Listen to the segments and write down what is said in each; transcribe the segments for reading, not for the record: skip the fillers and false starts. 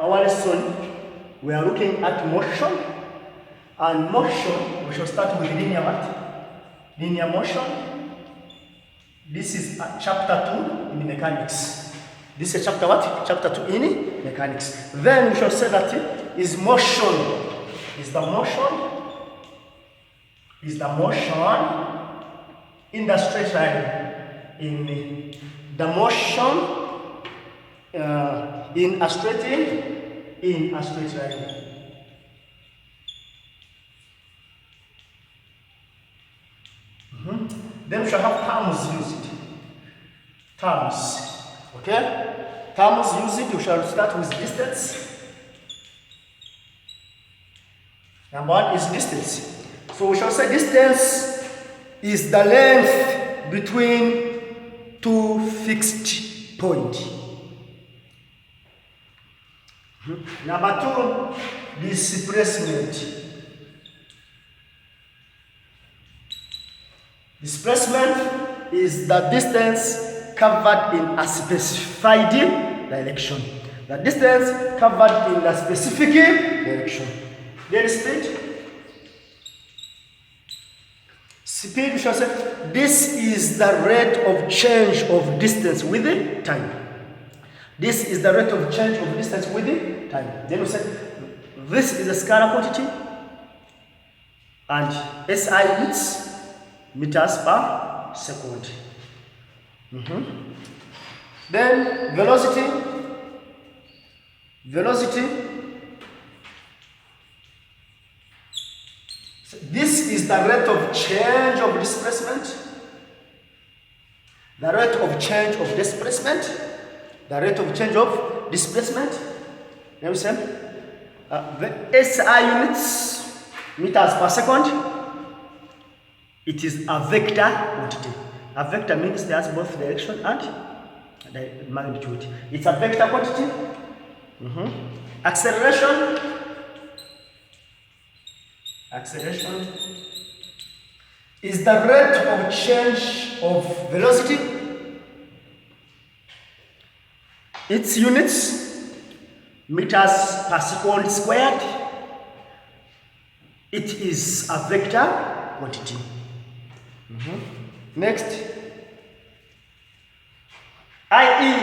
our lesson, we are looking at motion. And motion, we shall start with linear what? Linear motion. This is chapter 2 in mechanics. This is chapter what? Chapter 2 in mechanics. Then we shall say that is motion. Is the motion in the straight line. In the motion in a straight line. Then we shall have terms used. Terms. Okay? Terms used, we shall start with distance. Number 1 is distance. So we shall say distance is the length between two fixed points. Number 2, displacement. Displacement is the distance covered in a specified direction. The distance covered in a specific direction. Then speed. Speed, we shall say, this is the rate of change of distance with time. This is the rate of change of distance with time. Then we say, this is a scalar quantity, and SI units, meters per second. Then velocity. This is the rate of change of displacement. The rate of change of displacement. Let me say, the SI units, meters per second. It is a vector quantity. A vector means it has both direction and the magnitude. It's a vector quantity. Acceleration is the rate of change of velocity. Its units, meters per second squared. It is a vector quantity. Next, IE,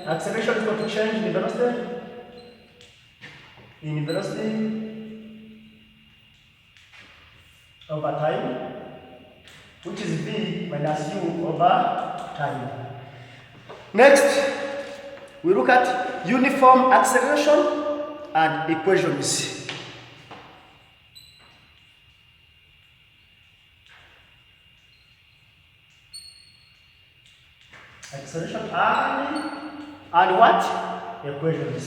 acceleration is going to change in velocity over time, which is V minus U over time. Next, we look at uniform acceleration and equations. Acceleration and what? Equations.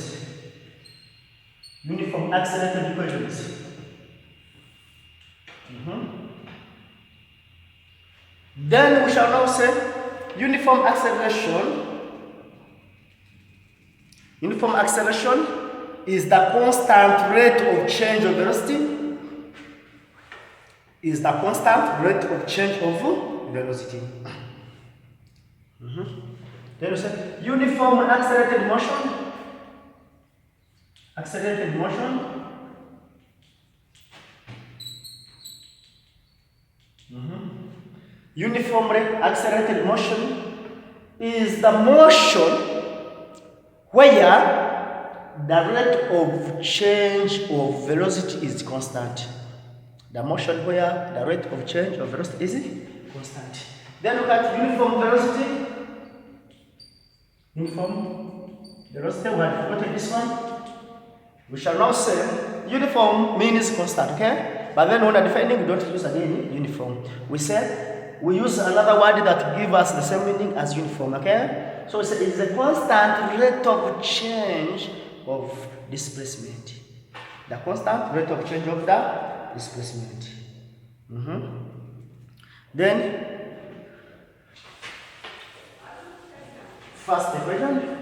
Uniform accelerated equations. Then we shall now say uniform acceleration. Uniform acceleration is the constant rate of change of velocity. Then we say uniform accelerated motion. Uniformly accelerated motion is the motion where the rate of change of velocity is constant. The motion where the rate of change of velocity is constant. Then look at uniform velocity. We have forgotten this one. We shall now say uniform means constant, okay? But then when we're defining, we don't use again uniform. We use another word that gives us the same meaning as uniform, okay? So it's a constant rate of change of displacement. The constant rate of change of the displacement. Then, first equation.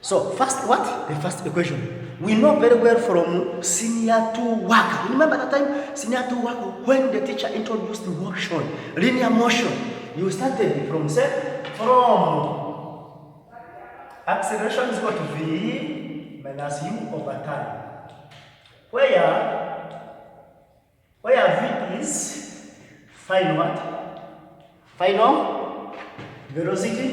So first what? The first equation. We know very well from senior 2 work. Remember that time, senior 2 work, when the teacher introduced motion, linear motion, you started from acceleration is equal to v minus u over time. Where v is final what? Final velocity.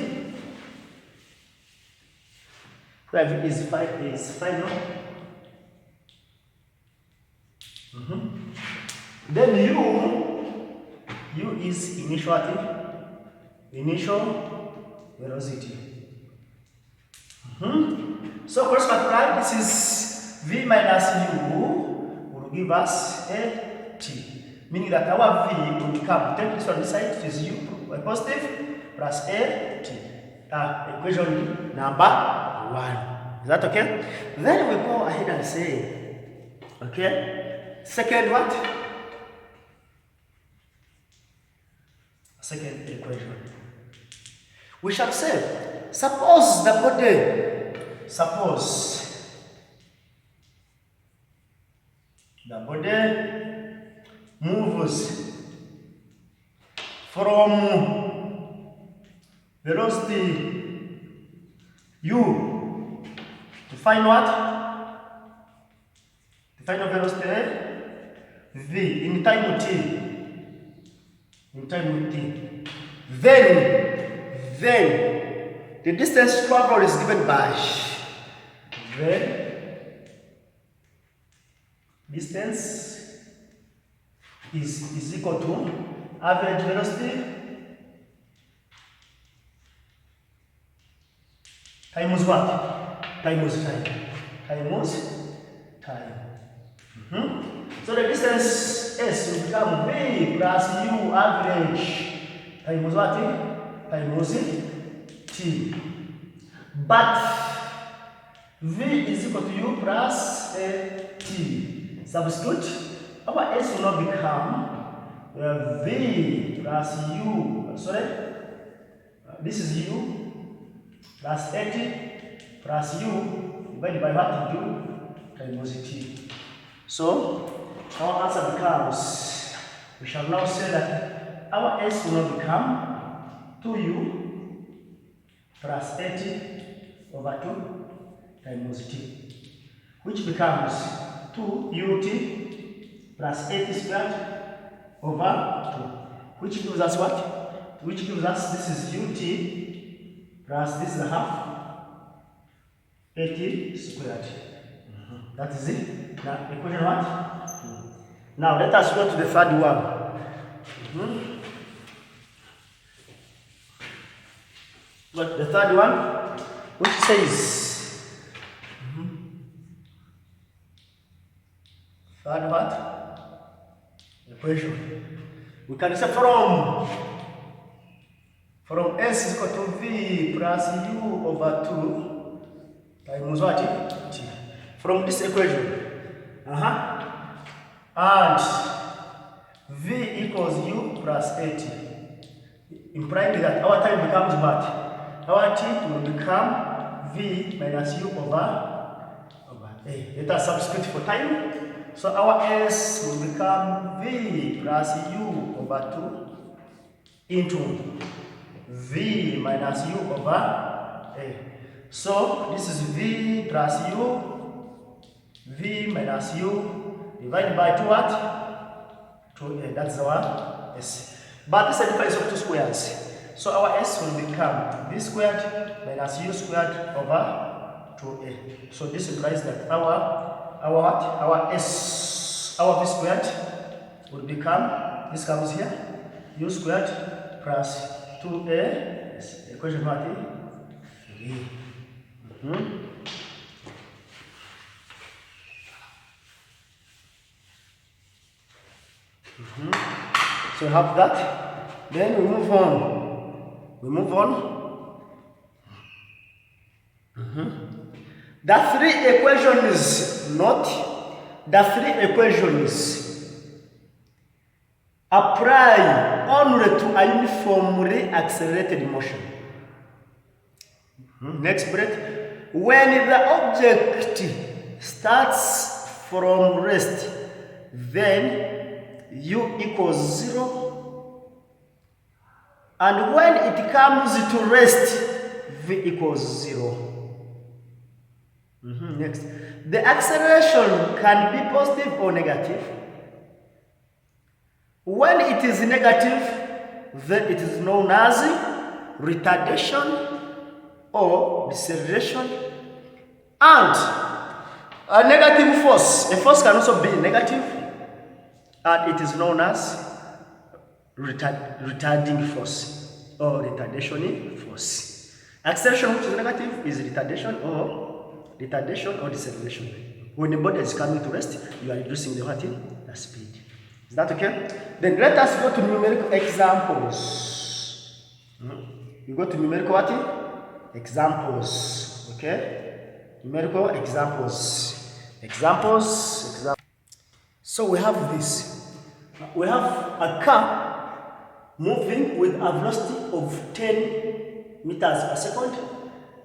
Where v is final. Then u is initial velocity. So cross multiply, this is v minus u will give us a t, meaning that our v will become, take this on this side, it is u positive plus a t. Equation number 1. Is that okay? Then we go ahead and say, okay, second what? Second equation. We shall say, suppose the body moves from velocity u to find what? The final velocity v in time t. Then the distance traveled is given by distance is equal to average velocity times what? Times time. So the distance s will become v plus u average times what? Times t. But v is equal to u plus t. Substitute, our s will not become v plus u, this is u plus 80 plus u divided by what to do times t. So our answer becomes, we shall now say that our s will not become 2u plus 80 over 2 times t, which becomes 2ut plus 80 squared over 2, which gives us what? Which gives us, this is ut plus this is a half 80 squared. That is it. Now equation what? 2. Now let us go to the third one. But the third one, which says, third what? Equation. We can say from s is equal to v plus u over 2 times what? T. From this equation, and v equals u plus 80, implying that our time becomes what? Our t will become v minus u over a. Let us substitute for time. So our s will become v plus u over 2 into v minus u over a. So this is v plus u, v minus u divided by 2 what? 2a. That's our s. But this is the difference of 2 squares. So our s will become v squared minus u squared over 2a. So this implies that our s, our v squared will become, this comes here, u squared plus 2a, equation what? 3. So we have that. Then we move on. The three equations apply only to a uniformly accelerated motion. Next breath, when the object starts from rest, then u equals 0, and when it comes to rest, v equals 0. Next, the acceleration can be positive or negative. When it is negative, then it is known as retardation or deceleration. And a negative force, a force can also be negative, and it is known as retarding force or retardation force. Acceleration, which is negative, is retardation or deceleration. When the body is coming to rest, you are reducing the speed. Is that okay? Then let us go to numerical examples. You go to numerical what? Examples. Okay? Numerical examples. Examples. So we have this. We have a car moving with a velocity of 10 meters per second,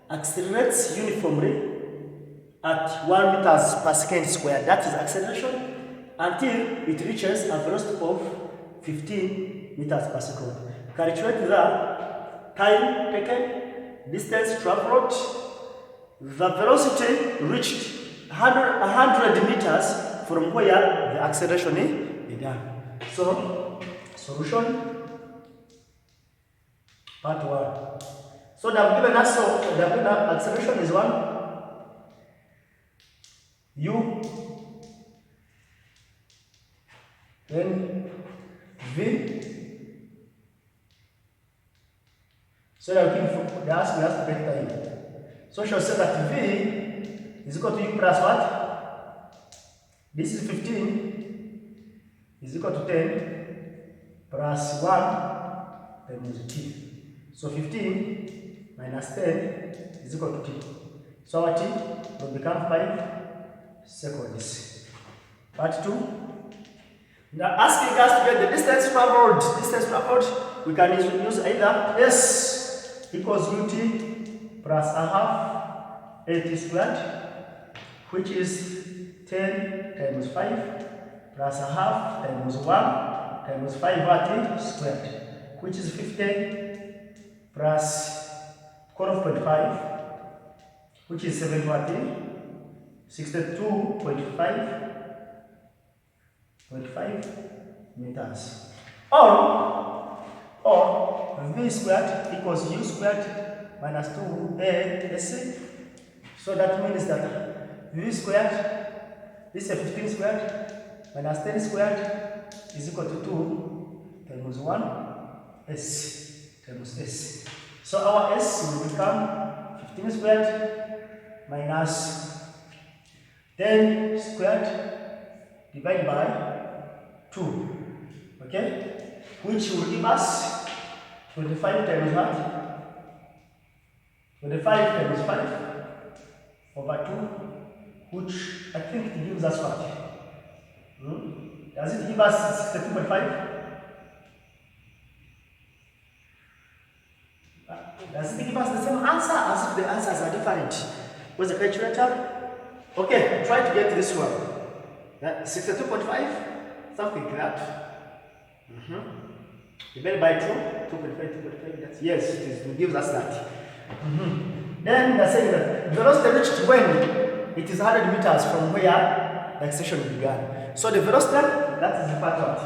accelerates uniformly at 1 meters per second squared. That is acceleration, until it reaches a velocity of 15 meters per second. Calculate the time taken, distance traveled. The velocity reached 100 meters from where the acceleration began. So, solution part 1. So they have given us, the acceleration is 1. U, then V. So they ask me to take time. So she'll say that V is equal to U plus what? This is 15 is equal to 10 plus 1 times T. So 15 minus 10 is equal to T. So our T will become 5 seconds. Part 2. Now asking us to get the distance traveled, we can use either S equals UT plus a half AT squared, which is 10 times 5 plus a half times 1 times 5 AT squared, which is 15 plus 12.5, which is 7 AT, 62.5 meters. Or V squared equals U squared minus 2AS. So that means that V squared, this is 15 squared minus 10 squared is equal to 2 times 1 S times S. So our S will become 15 squared minus 10 squared divided by 2, okay, which will give us 25 times what? 25 times 5 over 2, which I think it gives us what? Does it give us 62.5? Does it give us the same answer as if the answers are different? What's the calculator? Okay, try to get this one. 62.5, something like that. Divided by 2, 2.5, that's, yes, it gives us that. Then they're saying that velocity reached when it is 100 meters from where the acceleration began. So the velocity, that is the part what?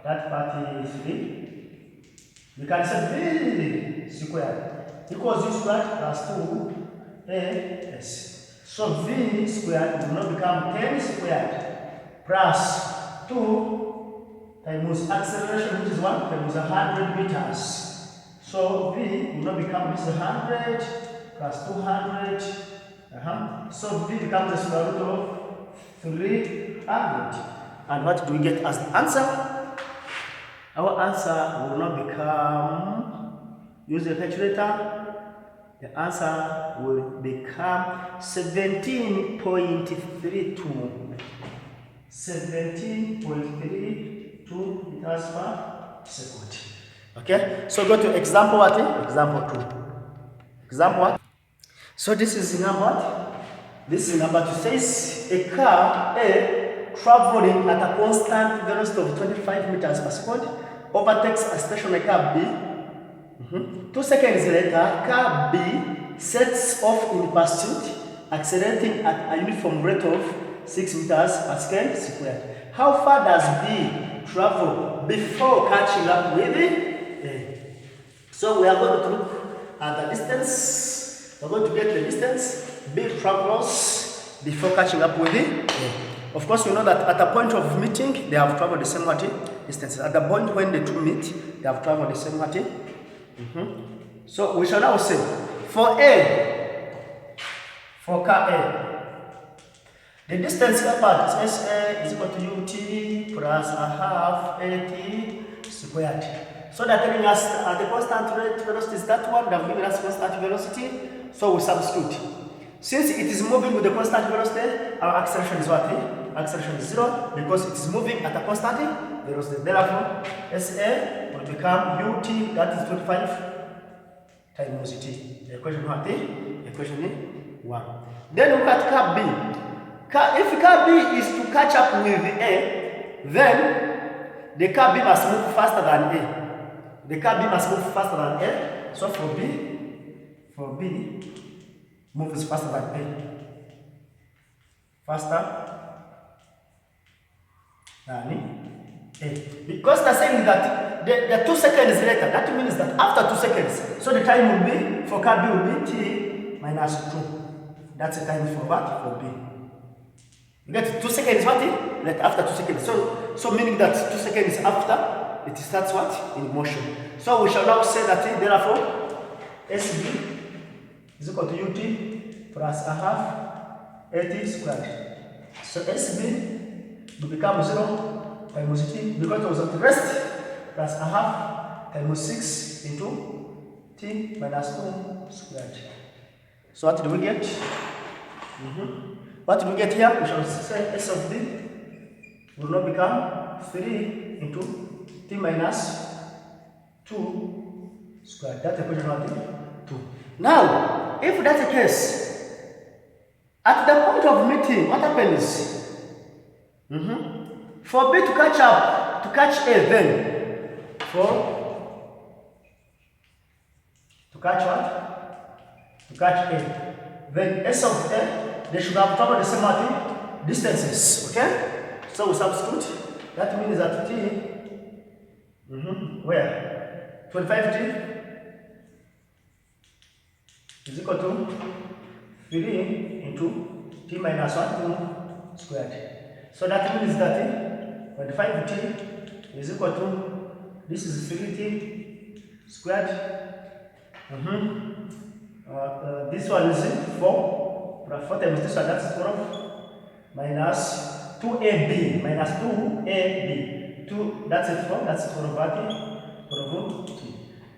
That part is V. We can say V squared equals U squared plus 2AS. So V squared will now become 10 squared plus 2 times acceleration, which is 1 times 100 meters. So V will now become this 100 plus 200. So V becomes the square root of 300. And what do we get as the answer? Our answer will now become, use the calculator, the answer will become 17.32. 17.32 meters per second. Okay, so go to example what? Example 2. Example what? So this is number what? This is number 2. Says a car A traveling at a constant velocity of 25 meters per second overtakes a stationary car B. 2 seconds later, car B sets off in pursuit, accelerating at a uniform rate of 6 meters per second squared. How far does B travel before catching up with A? So we are going to look at the distance. We're going to get the distance B travels before catching up with A. Of course, we know that at the point of meeting, they have traveled the same distance. At the point when the two meet, they have traveled the same So we shall now say, for car A, the distance apart is SA is equal to UT plus a half AT squared. So they're telling us the constant rate velocity is that one, they've given us constant velocity, so we substitute. Since it is moving with the constant velocity, our acceleration is what? Acceleration is 0 because it is moving at a constant velocity. Therefore, SA will become UT, that is 25 times UT. Equation what? Equation 1. Then look at car B. If car B is to catch up with A, then the car B must move faster than A. The car B must move faster than A. So for B moves faster than A. Faster than A. Because they're saying that the 2 seconds later, that means that after 2 seconds, so the time will be, for car B will be T minus 2. That's the time for what? For B. You get 2 seconds what? Like after 2 seconds. So meaning that 2 seconds after, it starts what? In motion. So we shall now say that therefore, SB is equal to UT plus a half AT squared. So SB will become 0 times T because it was at rest plus a half times 6 into T minus 2 squared. So what do we get? What do we get here? We shall say S of D will now become 3 into T minus 2 squared. That's equation of 2. Now, if that's the case, at the point of meeting, what happens? For B to catch up, to catch A, then to catch what? To catch A. Then S of A, they should have traveled the same distances. Okay? So we substitute. That means that T, where? 25T is equal to 3 into T minus 1 squared. So that means that 25T is equal to, this is 3T squared. This one is 4 times this one, that's 12 minus 2AB minus 2AB. 2, that's it, 4, that's 12 T.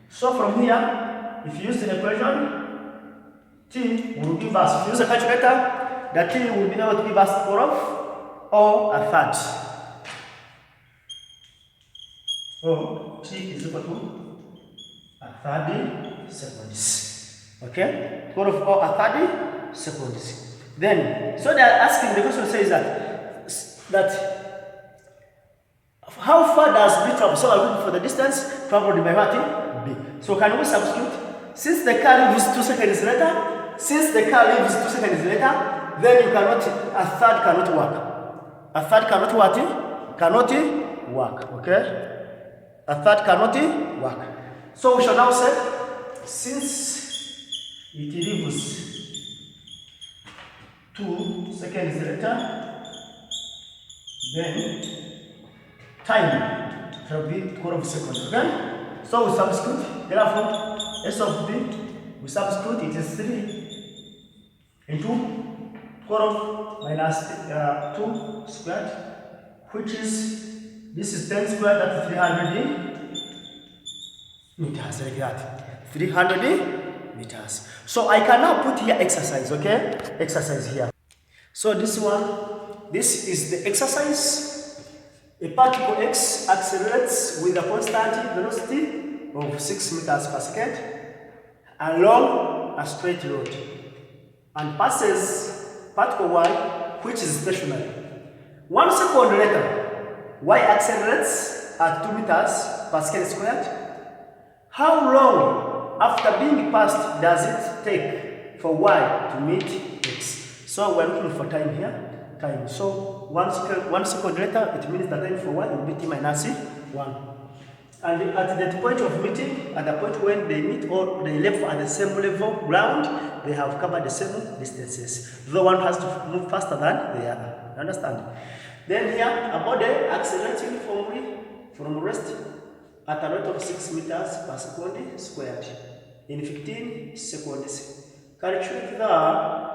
So from here, if you use the equation, T will give us, if you use a calculator, the T will be able to give us 12 or a third. So T is equal to a 30 seconds. Okay? 12 or a 30 seconds. Then, so they are asking, the question says that how far does B travel? So I'm looking for the distance traveled by what? B. So can we substitute? Since the car leaves 2 seconds later, then you cannot, a third cannot work. A third cannot what? Cannot work. Okay? A third cannot work. So we shall now say, since it leaves 2 seconds later, then time shall be 12 seconds. Okay? So we substitute, therefore, S of B, we substitute, it is 3 into 12 minus 2 squared, which is, this is 10 squared, that's 300 meters, like that. 300 meters. So I can now put here exercise, okay? Exercise here. So this one, this is the exercise. A particle X accelerates with a constant velocity of 6 meters per second along a straight road. and passes particle y, which is stationary. 1 second later, y accelerates at 2 meters per second squared. How long after being passed does it take for y to meet x? So we're looking for time here. Time. So 1 second later, it means the time for y will be t minus 1. And at that point of meeting, at the point when they meet or they live at the same level ground, they have covered the same distances. Though one has to move faster than the other. You understand? Then here, a body accelerates uniformly from rest at a rate of 6 meters per second squared in 15 seconds. Calculate the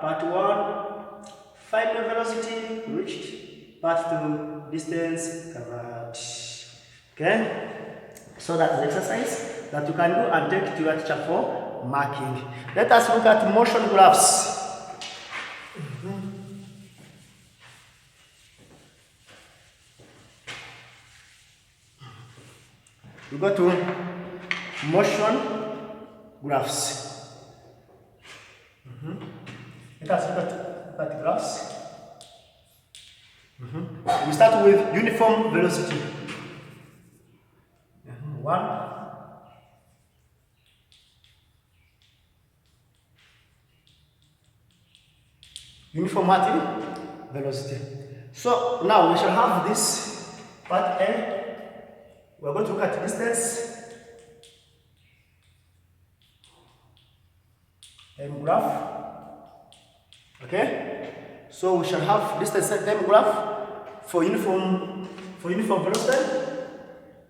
part 1, find the velocity reached, part 2, distance covered. Okay? So that's the exercise that you can do and take to your teacher for marking. Let us look at motion graphs. We go to motion graphs. Let us look at graphs. We start with uniform velocity. 1. Uniform velocity. So now we shall have this part A. We are going to look at distance, time graph. Okay. So we shall have distance and time graph for uniform velocity.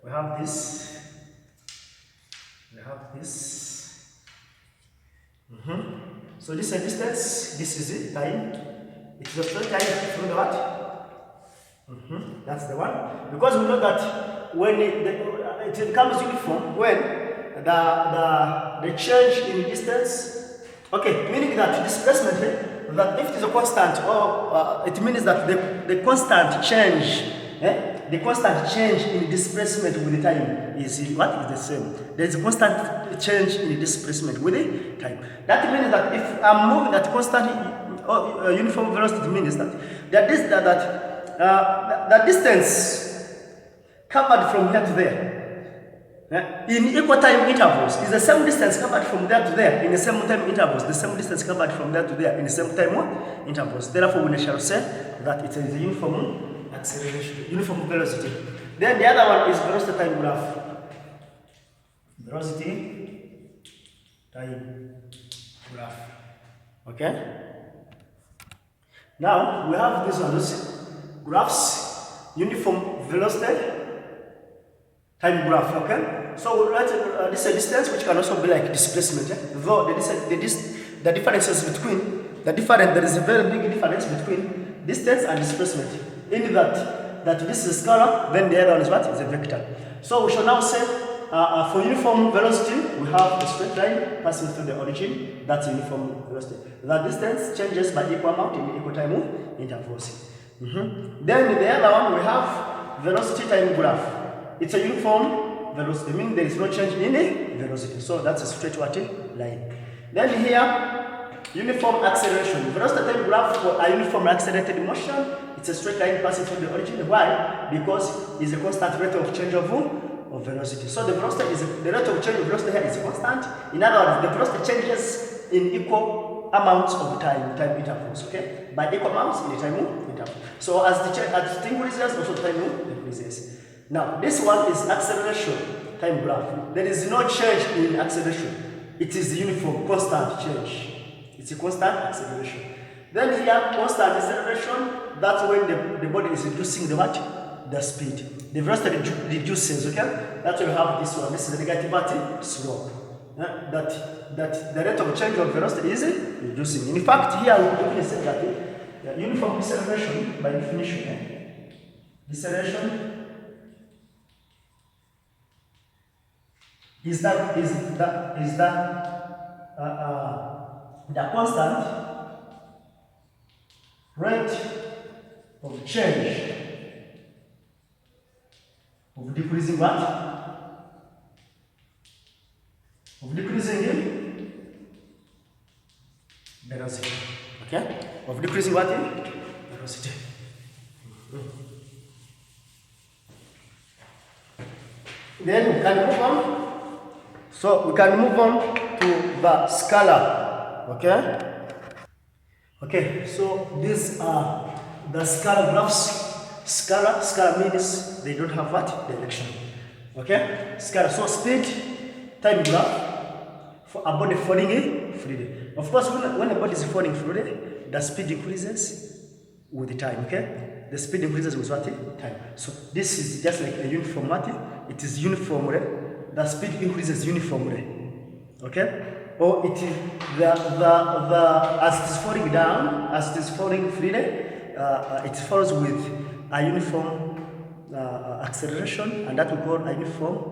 We have this. We have this. So this is a distance, this is it, time. It is a straight line through the what? That's the one. Because we know that when it becomes uniform, when the change in distance, okay, meaning that displacement, that if it is a constant, or it means that the constant change, the constant change in displacement with the time is what is the same. There is a constant change in displacement with the time. That means that if I'm moving at constant uniform velocity, it means that the distance covered from here to there in equal time intervals is the same distance covered from there to there in the same time intervals. The same distance covered from there to there in the same time intervals. Therefore, we shall say that it is a uniform acceleration, uniform velocity. Then the other one is velocity time graph. Velocity time graph. Okay. Now we have these ones, graphs, uniform velocity time graph. Okay. So this is a distance which can also be like displacement. Though the differences between there is a very big difference between distance and displacement. In that this is scalar, then the other one is what? Is a vector. So we shall now say for uniform velocity, we have a straight line passing through the origin. That's uniform velocity. The distance changes by equal amount in equal time intervals. Then the other one we have velocity time graph. It's a uniform velocity, meaning there is no change in the velocity. So that's a straight line. Then here, uniform acceleration. Velocity time graph for a uniform accelerated motion. It's a straight line passing through the origin. Why? Because it's a constant rate of change of velocity. So the velocity the rate of change of velocity here is constant. In other words, the velocity changes in equal amounts of time intervals. Okay, by equal amounts in the time interval. So as the increases, also time increases. Now this one is acceleration time graph. There is no change in acceleration. It is uniform, constant change. It's a constant acceleration. Then here, constant acceleration. That's when the body is reducing the speed. The velocity reduces, okay? That's why we have this one. This is the negative slope. That the rate of change of velocity is reducing. In fact, here we can say that uniform deceleration by definition. Deceleration is the constant rate of change of decreasing what? Of decreasing velocity. okay, of decreasing what? Velocity. Then we can move on. So we can move on to the scalar, okay? Okay, so these are the scalar graphs. Scalar means they don't have what? Direction. Okay? Scalar. So speed, time graph for a body falling freely. Of course, when a body is falling freely, the speed increases with the time. Okay? The speed increases with what? Time. So this is just like a uniform what? It is uniformly. The speed increases uniformly. Okay? Or it is as it is falling down, as it is falling freely, it falls with a uniform acceleration, and that we call a uniform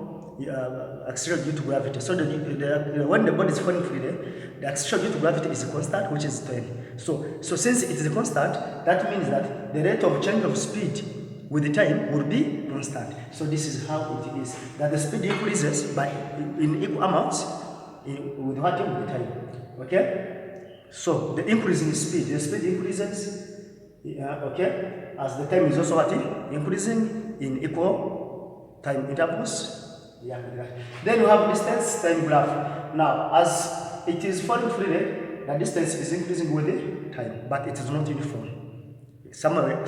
acceleration due to gravity. So when the body is falling freely, the acceleration due to gravity is constant, which is 10. So since it is a constant, that means that the rate of change of speed with the time will be constant. So this is how it is, that the speed increases by in equal amounts with what? With the time. Okay? So the increase in speed, the speed increases, okay, as the time is also what? Increasing in equal time intervals. Yeah. Then you have distance time graph. Now, as it is falling freely, the distance is increasing with the time, but it is not uniform. Somewhere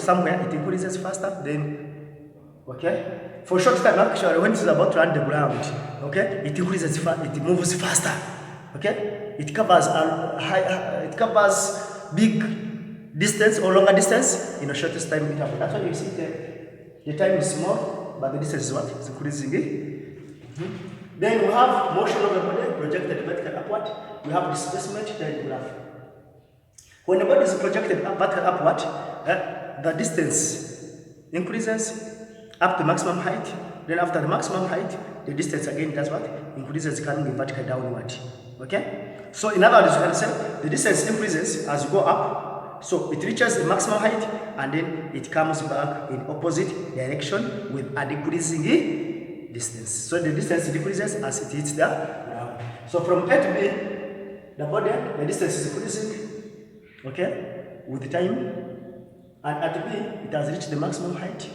it increases faster than, okay? For short time, actually, when it is about to run the ground, okay, it increases, it moves faster, okay? It covers it covers big distance or longer distance in a shortest time interval. That's why you see the time is small, but the distance is what? It's increasing. Then we have motion of the body projected vertical upward. We have displacement time graph. When the body is projected vertical upward, the distance increases up to maximum height. Then after the maximum height, the distance again does what? Increases, coming vertical downward. Okay? So in other words, you can say the distance increases as you go up. So it reaches the maximum height and then it comes back in opposite direction with a decreasing distance. So the distance decreases as it hits the ground. So from A to B, the body, the distance is increasing, okay, with the time. And at B, it has reached the maximum height.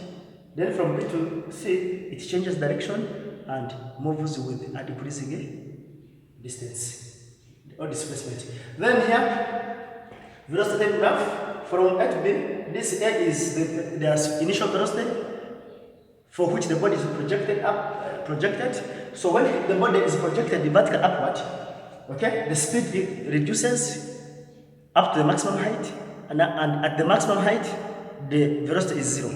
Then from B to C, it changes direction and moves with a decreasing distance or displacement. Then here, velocity time graph from A to B. This A is the initial velocity for which the body is projected. So when the body is projected vertical upward, okay, the speed reduces up to the maximum height, and at the maximum height, the velocity is 0.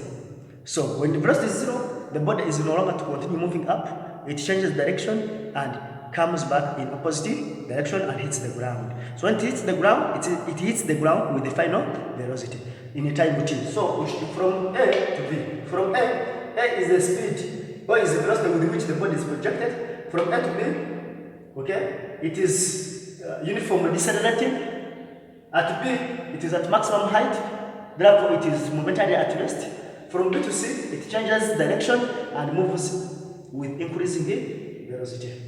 So when the velocity is 0, the body is no longer to continue moving up. It changes direction and comes back in opposite direction and hits the ground. So when it hits the ground, it hits the ground with the final velocity in a time t. So from A to B, from A is the speed, or is the velocity with which the body is projected. From A to B, okay, it is uniformly decelerating. At B, it is at maximum height, therefore it is momentarily at rest. From B to C, it changes direction and moves with increasing velocity.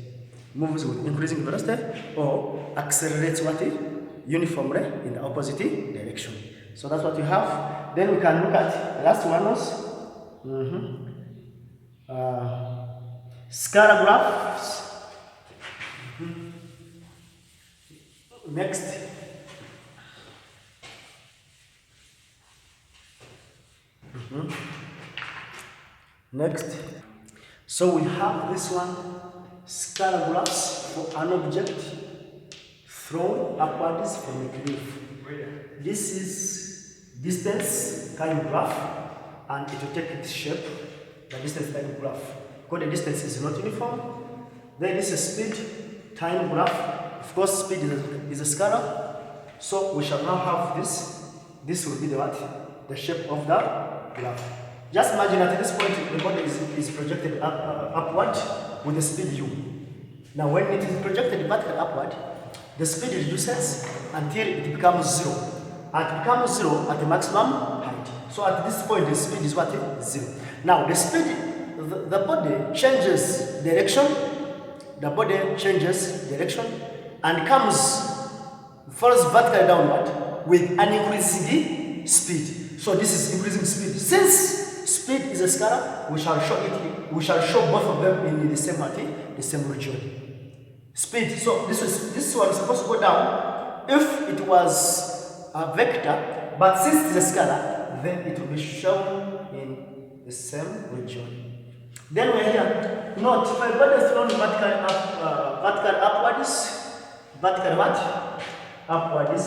Moves with increasing velocity or accelerates what? Uniformly in the opposite direction. So that's what you have. Then we can look at the last one was scalar graphs. Next. Next, so we have this one, scalar graphs for an object thrown upwards from a cliff. This is distance time graph, and it will take its shape, the distance time graph. Because the distance is not uniform. Then this is speed time graph. Of course, speed is a scalar. So we shall now have this. This will be the what? The shape of the graph. Just imagine at this point the body is projected upward with the speed u. Now when it is projected vertical upward, the speed reduces until it becomes 0. And it becomes 0 at the maximum height. So at this point the speed is what? 0. Now the speed, the body changes direction. The body changes direction and falls vertically downward. with an increasing speed. So this is increasing speed. Since speed is a scalar, we shall show it. We shall show both of them in the same region. Speed. So this one is supposed to go down if it was a vector, but since it's a scalar, then it will be shown in the same region. Then we're here. Note, if I body is thrown vertical upwards, vertical what? Upwards.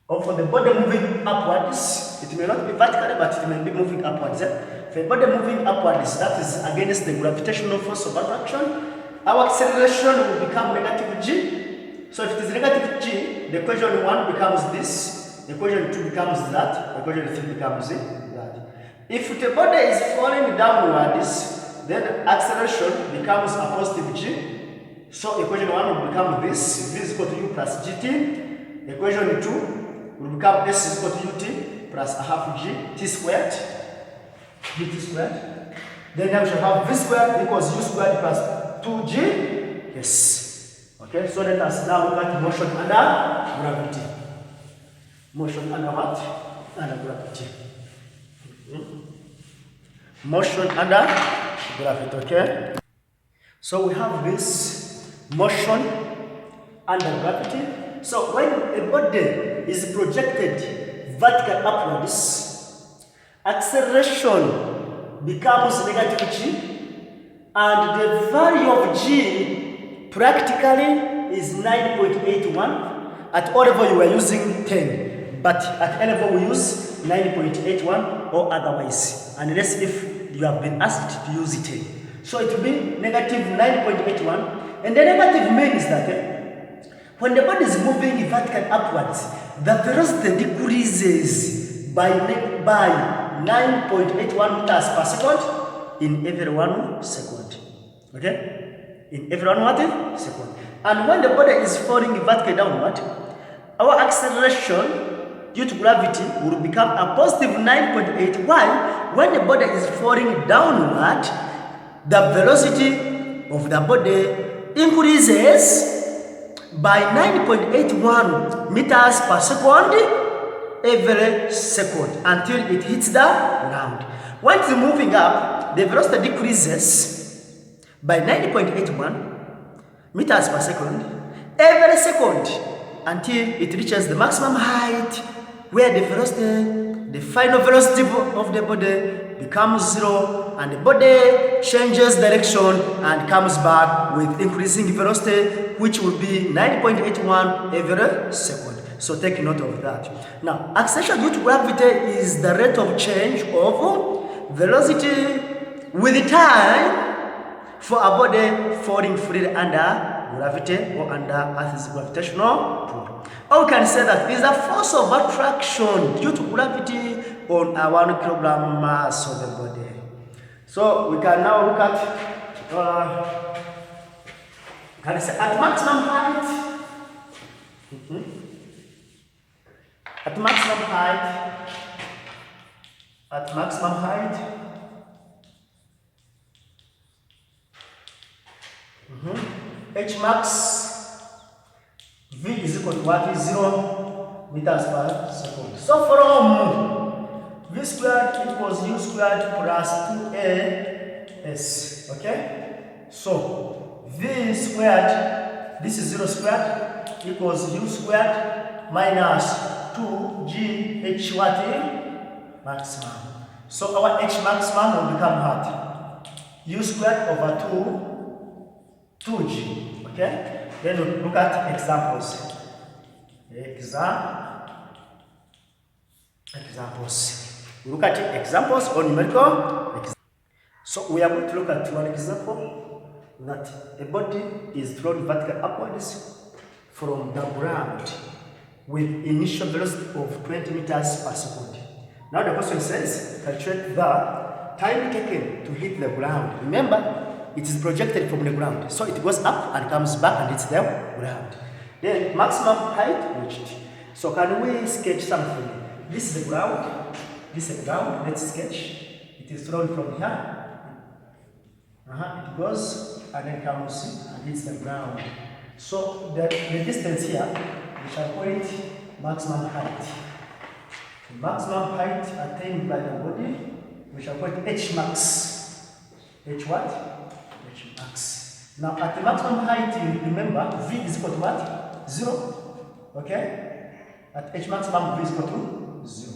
Or for the body moving upwards, it may not be vertical, but it may be moving upwards. If a body moving upwards, that is against the gravitational force of attraction, our acceleration will become negative g. So if it is negative g, the equation 1 becomes this, the equation 2 becomes that, the equation 3 becomes that. If the body is falling downwards, then acceleration becomes a positive g. So equation 1 will become this, v is equal to u plus gt. Equation 2 will become s is equal to ut plus a half g t squared, dt squared. Then now we shall have v squared equals u squared plus 2g. Yes. Okay, so let us now look at motion under gravity. Motion under what? Under gravity. Motion under gravity, okay? So we have this motion under gravity. So when a body is projected vertical upwards, acceleration becomes negative g, and the value of g practically is 9.81. At O level you are using 10, but at A level we use 9.81 or otherwise, unless if you have been asked to use 10. So it will be negative 9.81, and the negative means that when the body is moving vertical upwards, the velocity decreases by 9.81 meters per second in every 1 second. Okay? In every 1 second. And when the body is falling vertically downward, our acceleration due to gravity will become a positive 9.8. Why? When the body is falling downward, the velocity of the body increases by 9.81 meters per second every second until it hits the ground. When it's moving up, the velocity decreases by 9.81 meters per second every second until it reaches the maximum height, where the velocity, the final velocity of the body becomes 0, and the body changes direction and comes back with increasing velocity, which will be 9.81 every second. So take note of that. Now, acceleration due to gravity is the rate of change of velocity with time for a body falling freely under gravity or under Earth's gravitational pull. Or we can say that is a force of attraction due to gravity on a 1 kilogram mass of the body. So we can now look at at maximum height. At maximum height. At maximum height. H max V is equal to what? 0 meters per second. So from V squared equals U squared plus 2AS. Okay? So V squared, this is 0 squared, equals U squared minus 2G H what? Maximum. So our H maximum will become what? U squared over 2G. Okay? Then we'll look at examples. Examples. We look at examples or numerical examples. So we are going to look at one example that a body is thrown vertical upwards from the ground with initial velocity of 20 meters per second. Now the question says, calculate the time taken to hit the ground. Remember, it is projected from the ground, so it goes up and comes back and hits the ground. Then maximum height reached. So can we sketch something? This is the ground. This is the ground. Let's sketch. It is thrown from here. It goes and then comes and hits the ground. So the distance here, we shall call it maximum height. The maximum height attained by the body, we shall call it h max. H what? H max. Now at the maximum height, you remember v is equal to what? 0. Okay? At h maximum, v is equal to 0.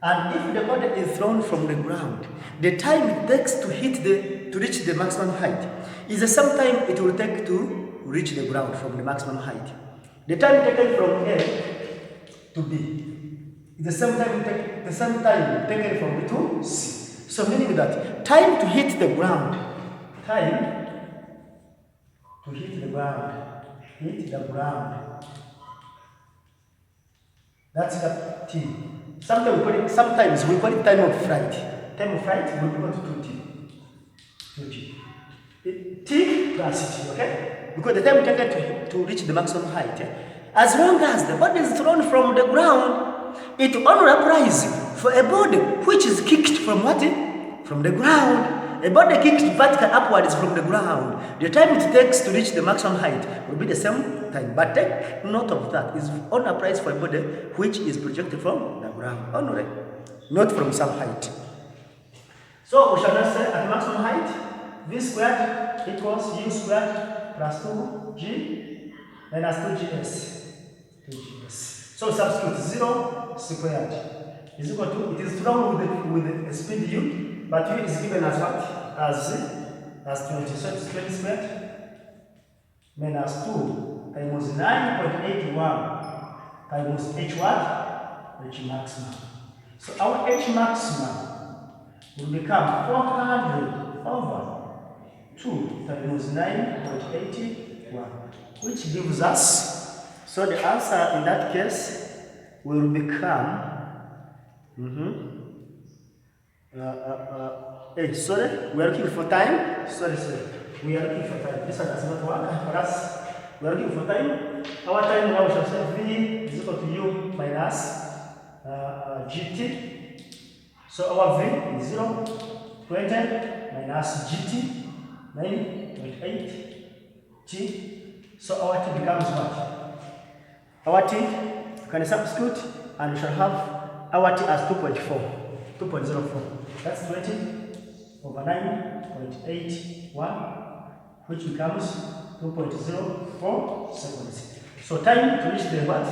And if the body is thrown from the ground, the time it takes to reach the maximum height is the same time it will take to reach the ground from the maximum height. The time taken from A to B is the same time taken from B to C. So meaning that time to hit the ground, that's the T. Sometimes we call it time of flight. Time of flight will be equal to 2T. T plus T, okay? Because the time taken to reach the maximum height, as long as the body is thrown from the ground, it only applies for a body which is kicked from what? From the ground. A body kicked vertical upwards from the ground. The time it takes to reach the maximum height will be the same time. But take note of that. It only applies for a body which is projected from the ground. Only, not from some height. So we shall now say at maximum height, v squared equals u squared plus 2g minus 2gs. So substitute 0 squared is equal to, it is thrown with the speed u, but u is given as what? As 20. So it's 20 squared minus 2 times 9.81 times h what? H maximum. So our h maximum will become 400 over 2 times 9.81, which gives us, so the answer in that case will become, sorry, we are looking for time. Sorry, we are looking for time. This one does not work for us. We are looking for time. Our time now shall say v is equal to u minus gt. So our v is 0, 20 minus gt, 9.8 t. So our t becomes what? Our t, you can substitute and we shall have our t as 2.04. That's 20 over 9.81, which becomes 2.04 seconds. So time to reach the what?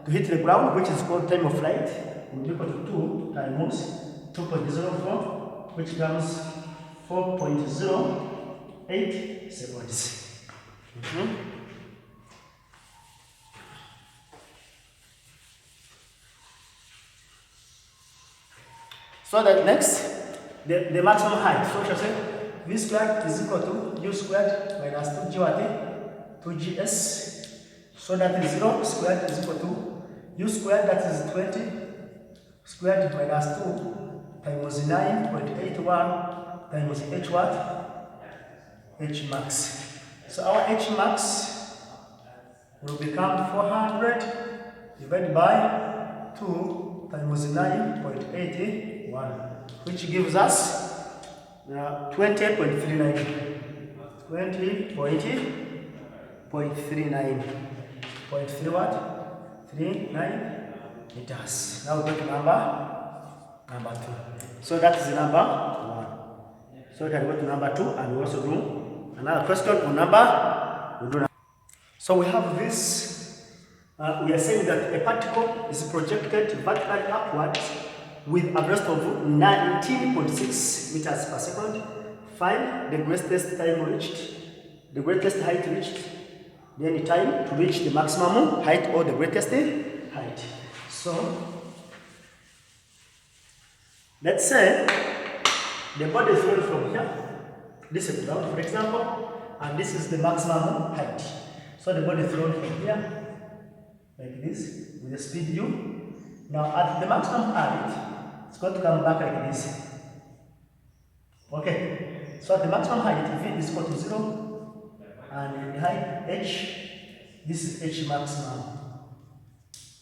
To hit the ground, which is called time of flight, will be equal to 2 times 2.04, which becomes 4.08 seconds. So that next, the maximum height. So we shall say v squared is equal to u squared minus 2gs. So that is 0 squared is equal to u squared, that is 20 squared minus 2 times 9.81 times h what? H max. So our h max will become 400 divided by 2 times 9.81, which gives us 20.39. 20.39 what? 39 meters. Now we go to number 2. So that is number 1. So we can go to number 2 and we also do another question on number. So we have this. We are saying that a particle is projected vertically upwards with a velocity of 19.6 meters per second. Find the greatest time reached, the greatest height reached, then the time to reach the maximum height or the greatest height. So let's say the body is thrown from here. This is the ground, for example, and this is the maximum height. So the body is thrown from here like this with the speed u. Now at the maximum height, it's going to come back like this. Okay. So at the maximum height, v is equal to 0, and the height h, this is h maximum.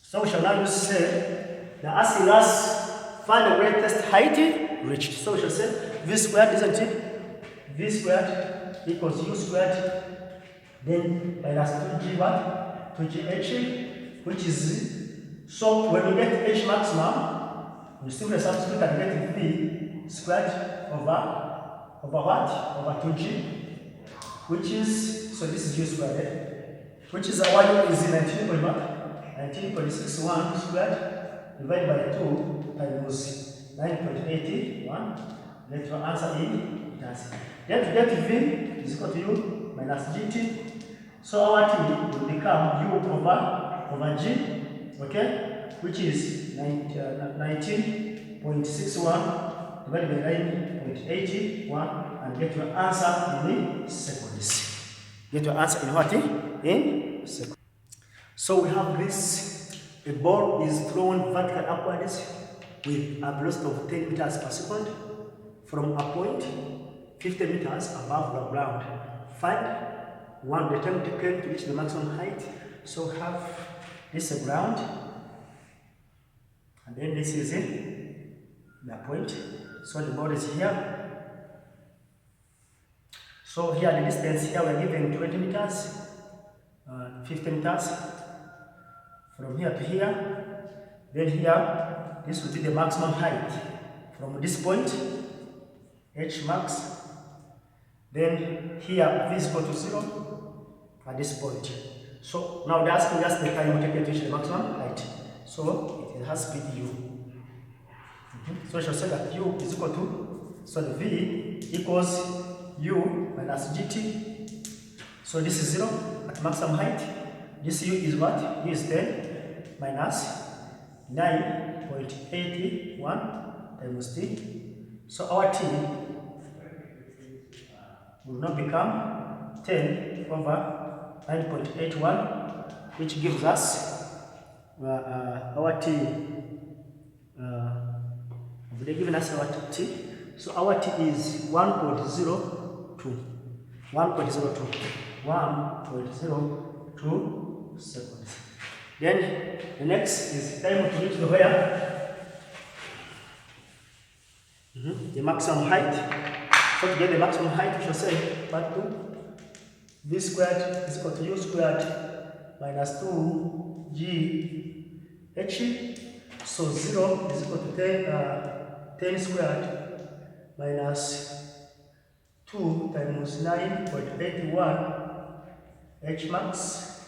So we shall now just say the asking us find the greatest height reached. So we shall say v squared, isn't it? V squared equals u squared, then minus 2g what? 2gh, which is So when we get H maximum, we simply substitute and get V squared over what? Over 2G, which is, so this is U squared, which is our U is 19.61 squared divided by 2 times 9.81. Let your answer in it. Then to get V is equal to U minus GT. So our T will become U over G, okay, which is 19.61 divided by 9.81, and get your answer in seconds. Get your answer in what? In seconds. So we have this. A ball is thrown vertically upwards with a velocity of 10 meters per second from a point 50 meters above the ground. Find the time taken to reach the maximum height. So we have this ground, and then this is the point. So the ball is here. So here the distance here we are given 20 meters, 50 meters from here to here. Then here, this will be the maximum height from this point, H max. Then here, V is equal to 0 at this point. So now they're asking us the time taken to reach the maximum height. So it has speed U. So we shall say that U is equal to, so the V equals U minus GT. So this is 0 at maximum height. This U is what? U is 10 minus 9.81 times T. So our T will now become 10 over 9.81, which gives us our T. They've given us our T. So our T is 1.02. 1.02 seconds. Then the next is time to reach the where? The maximum height. So to get the maximum height, we shall say part 2 V squared is equal to U squared minus 2G H. So 0 is equal to 10 squared minus 2 times 9.81 H max.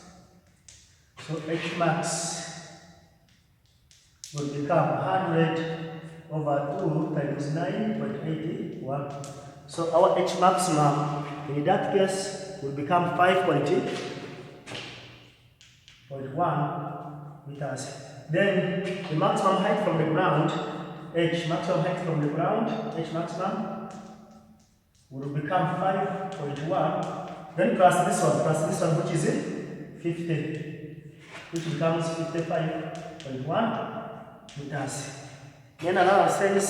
So H max will become 100 over 2 times 9.81. So our H maximum in that case will become 5.1 meters. Then the maximum height from the ground, H maximum will become 5.1. Then plus this one which is 50, which becomes 55.1 meters. Then another says,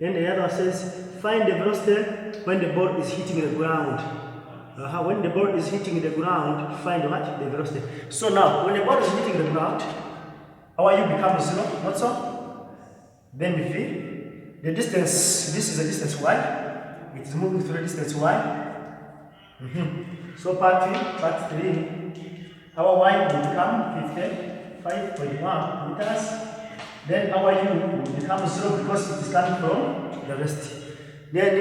then the other says, find the velocity when the ball is hitting the ground. When the ball is hitting the ground, find what? The velocity. So now, when the ball is hitting the ground, our U becomes 0, not so? Then V, the distance, this is the distance y, it is moving through the distance y. So part 3, our y will become 55.1 meters. Then our U will become 0 because it is coming from the rest. Then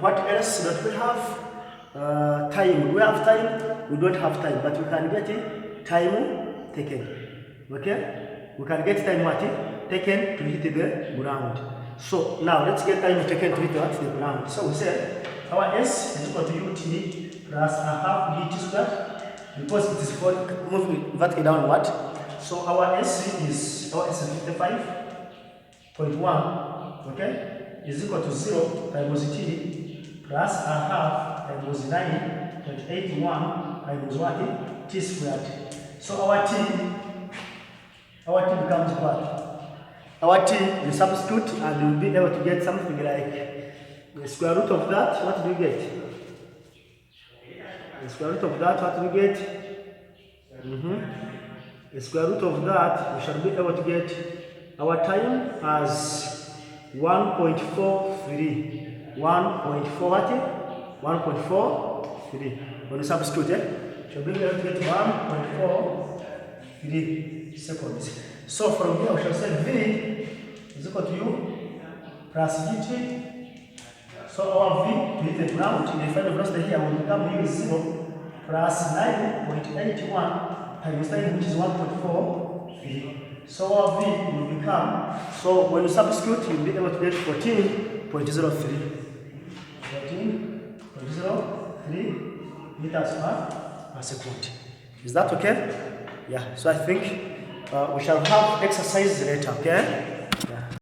what else that we have? Time. We have time, we don't have time, but we can get time taken. Okay? We can get time taken to hit the ground. So now let's get time taken to hit the ground. So we said our S is equal to UT plus a half dt squared because it is moving vertically downward. So our S is 55.1, okay, is equal to 0 times T plus a half times 9.81 times what? T squared. So our T becomes what? Our T we substitute and we'll be able to get something like the square root of that. What do we get? The square root of that, what do we get? The square root of that, we shall be able to get our time as 1.43. 1.43. When we substitute shall be able to get 1.43 seconds. So from here we shall say V is equal to U plus VT. So our V to hit the ground in the final velocity here will become U is 0 plus 9.81 times 9, which is 1.43. So our V will become, so when you substitute, you'll be able to get 14.03. 14.03 meters per second. Is that okay? Yeah, so I think we shall have exercises later, okay?